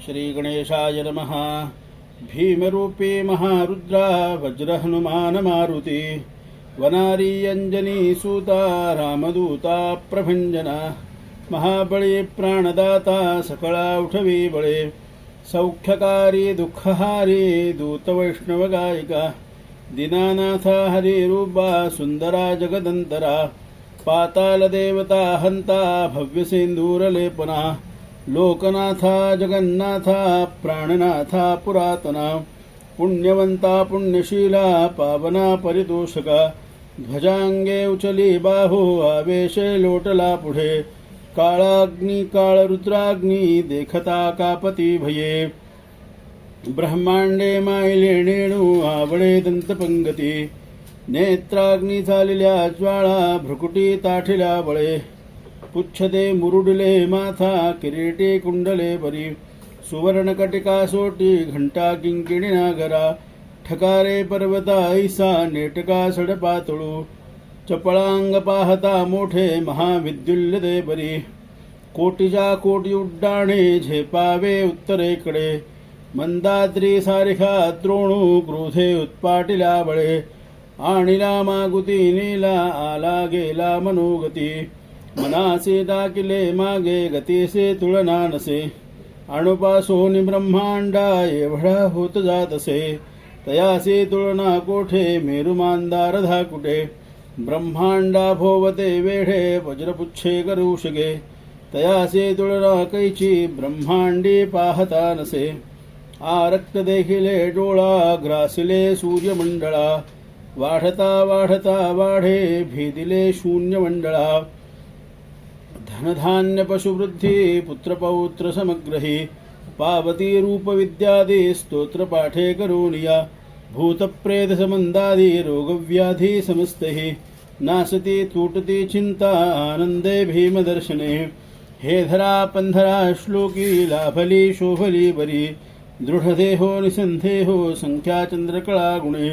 श्रीगणेशाय नमः। भीमरूपी महारुद्रा वज्रहनुमान मारुति वनारी अंजनी सूता रामदूता प्रभंजना महाबळी प्राणदाता सकळा उठवी बळे सौख्यकारी दुःखहारी दूत वैष्णव गायिका दीनानाथा हरिरूपा सुंदरा जगदंतरा पाताल देवता हंता भव्य सिंदूरलेपना लोकनाथा जगन्नाथा प्राणनाथा पुरातना पुण्यवंता पुण्यशीला पावना परितोषका ध्वजांगे उचली बाहू आवेशे लोटला पुढे काळाग्नी काळरुद्राग्नी देखता कापती भये ब्रह्मांडे मायले नेणू आवळे दंतपंगती नेत्राग्नी झालेल्या ज्वाळा भ्रुकुटी ताठिल्या बळे पुच्छदे मुरुडले माथा किरीटी कुंडले बरी सुवर्णकटिका सोटी घंटा किंकिणी नागरा ठकारे पर्वता ऐसा नेटका सडपातळू चपळांग पाहता मोठे महाविद्युल्य दे बरी कोटीच्या कोटी उड्डाणे झेपावे उत्तरेकडे मंदाद्री सारिखा द्रोणू क्रोधे उत्पाटिला बळे आणिला मागुती नीला आला गेला मनोगती मनासे दाकिले मागे गतीसे तुलना नसे अणुपासोनी ब्रह्मांडा एवढा होत जातसे तयासे तुलना कोठे मेरुमांदार धाकुटे ब्रह्मांडा भोवते वेढे वज्रपुच्छे करुषगे तयासे तुलना कैची ब्रह्मांडी पाहता नसे आरक्त देखिले डोळा ग्रासिले सूर्यमंडळा वाढता वाढता वाढे भेदिले शून्यमंडळा धनधान्य पशुवृद्धी पुत्रपौत्र समग्रही पावती रूपविद्यादी स्तोत्रपाठे करोनिया भूतप्रेत समंदादी रोगव्याधी समस्तहि नासती तूटती चिंता आनंदे भीमदर्शने हे धरा पंधरा श्लोकी लाभली शोभली बरी दृढदेहो निसंदेहो संख्या चंद्रकळा गुणे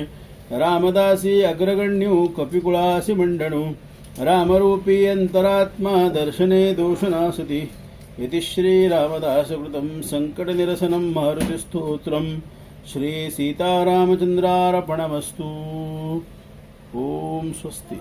रामदासी अग्रगण्यू कपिकुळासी मंडणू रामरूपी अंतरात्मा दर्शने दोषनासति इति श्रीरामदासकृतं संकटनिरसनं मारुतिस्तोत्रम् श्री सीतारामचंद्रार्पणमस्तु। ओम स्वस्ति।